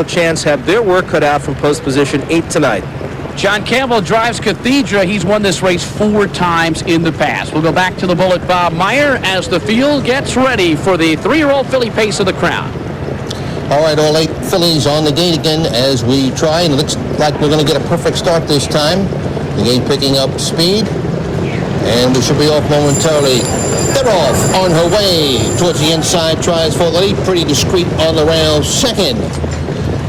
Chance have their work cut out from post position 8 tonight. John Campbell drives Cathedra. He's won this race 4 times in the past. We'll go back to the bullet Bob Meyer as the field gets ready for the 3-year-old filly pace of the Crown. All right, all 8 fillies on the gate again as we try, and it looks like we're going to get a perfect start this time. The gate picking up speed, and we should be off momentarily. They're off on her way towards the inside, tries for the lead, pretty discreet on the rail, second.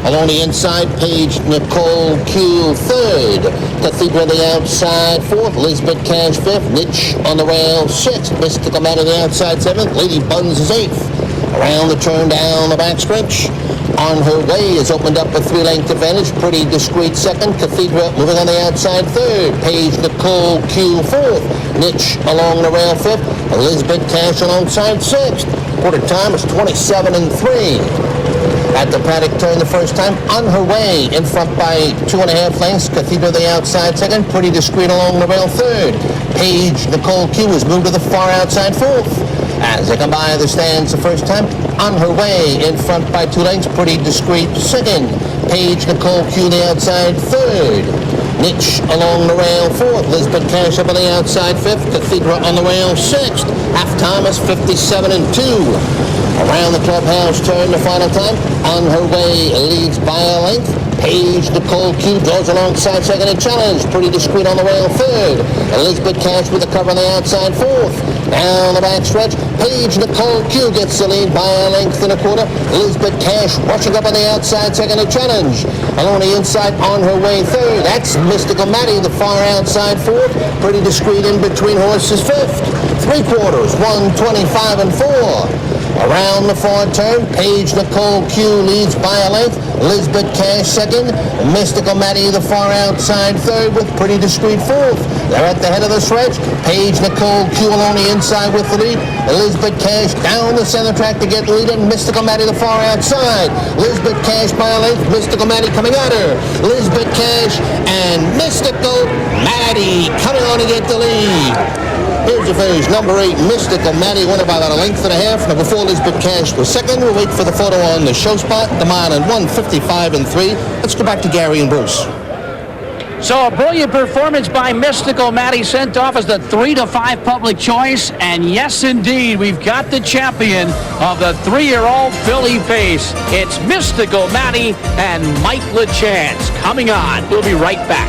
Along the inside, Paige Nicole Q third. Cathedral the outside fourth. Lisbeth Cash fifth. Niche on the rail sixth. Mystical Man on the outside seventh. Lady Buns is eighth. Around the turn down the backstretch. On her way is opened up a 3-length advantage. Pretty discreet second. Cathedral moving on the outside third. Paige Nicole Q fourth. Niche along the rail fifth. Elizabeth Cash alongside sixth. Quarter time is 27-3. At the paddock turn the first time, on her way, in front by 2.5 lengths. Cathedral the outside second, pretty discreet along the rail third. Paige Nicole Q is moved to the far outside fourth. As they come by the stands the first time, on her way, in front by 2 lengths, pretty discreet second. Paige Nicole Q the outside third. Niche along the rail fourth. Lisbeth Cash up on the outside fifth. Cathedral on the rail sixth. Half-time is 57-2. Around the clubhouse turn the final time. On her way leads by a length. Paige Nicole Q draws alongside second and challenge. Pretty discreet on the rail third. Elizabeth Cash with the cover on the outside fourth. Down the back stretch. Paige Nicole Q gets the lead by a length and a quarter. Elizabeth Cash rushing up on the outside second and challenge. Along the inside on her way third. That's Mystical Maddie, the far outside fourth. Pretty discreet in between horses fifth. 3/4, 1:25-4. Around the far turn, Paige Nicole Q leads by a length. Elizabeth Cash second. Mystical Maddie the far outside third with pretty discreet fourth. They're at the head of the stretch. Paige Nicole Q along the inside with the lead. Elizabeth Cash down the center track to get the lead, and Mystical Maddie the far outside. Elizabeth Cash by a length. Mystical Maddie coming at her. Elizabeth Cash and Mystical Maddie coming on to get the lead. Here's the finish. Number 8, Mystical Maddie won about a length and a half. Number 4, Elizabeth Cash was second. We'll wait for the photo on the show spot. The mile in 1:55-3. Let's go back to Gary and Bruce. So a brilliant performance by Mystical Maddie, sent off as the 3-5 public choice. And yes, indeed, we've got the champion of the 3-year-old filly pace. It's Mystical Maddie and Mike LaChance coming on. We'll be right back.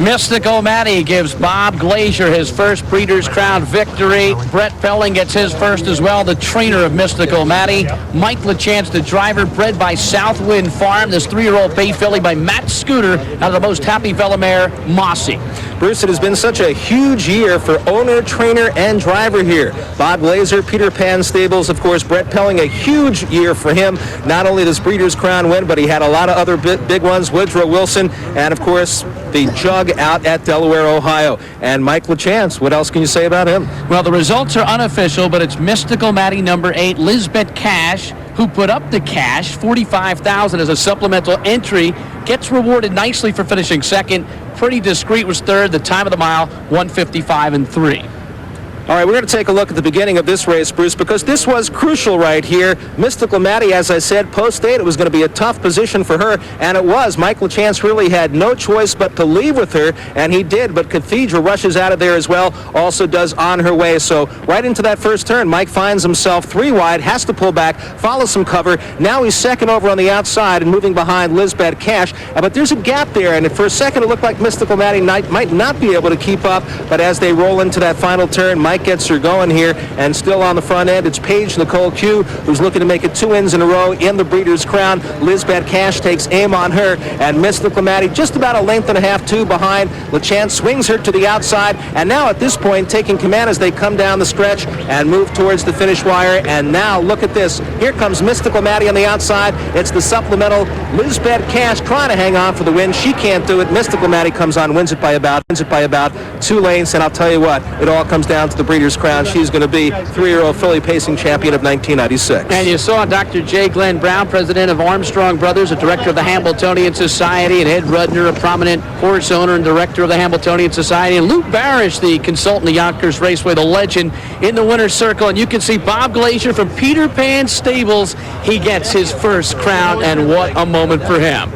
Mystical Maddie gives Bob Glazier his first Breeders' Crown victory. Brett Pelling gets his first as well, the trainer of Mystical Maddie. Mike LaChance, the driver, bred by Southwind Farm. This 3-year-old bay filly by Matt Scooter out of the Most Happy Fella mare, Mossy. Bruce, it has been such a huge year for owner, trainer, and driver here. Bob Glazier, Peter Pan Stables, of course, Brett Pelling, a huge year for him. Not only does Breeders' Crown win, but he had a lot of other big ones, Woodrow Wilson, and of course, the Jug out at Delaware, Ohio. And Mike LaChance, what else can you say about him? Well, the results are unofficial, but it's Mystical Maddie number 8, Lisbeth Cash, who put up the cash, $45,000 as a supplemental entry, gets rewarded nicely for finishing second. Pretty discreet was third. The time of the mile, 1:55-3. All right, we're going to take a look at the beginning of this race, Bruce, because this was crucial right here. Mystical Maddie, as I said, post-8, it was going to be a tough position for her, and it was. Mike LaChance really had no choice but to leave with her, and he did, but Cathedral rushes out of there as well, also does on her way. So right into that first turn, Mike finds himself 3 wide, has to pull back, follow some cover. Now he's second over on the outside and moving behind Lisbeth Cash, but there's a gap there, and for a second it looked like Mystical Maddie might not be able to keep up, but as they roll into that final turn, Mike gets her going here, and still on the front end, it's Paige Nicole Q, who's looking to make it 2 wins in a row in the Breeders' Crown. Lisbeth Cash takes aim on her, and Mystical Maddie just about a length and a half, 2 behind. LaChance swings her to the outside, and now at this point, taking command as they come down the stretch and move towards the finish wire. And now look at this. Here comes Mystical Maddie on the outside. It's the supplemental Lisbeth Cash trying to hang on for the win. She can't do it. Mystical Maddie comes on, wins it by about 2 lanes. And I'll tell you what, it all comes down to the Breeders' Crown. She's going to be 3-year-old filly pacing champion of 1996. And you saw Dr. J. Glenn Brown, president of Armstrong Brothers, a director of the Hambletonian Society, and Ed Rudner, a prominent horse owner and director of the Hambletonian Society, and Luke Barish, the consultant of Yonkers Raceway, the legend, in the winner's circle. And you can see Bob Glazier from Peter Pan Stables. He gets his first crown, and what a moment for him.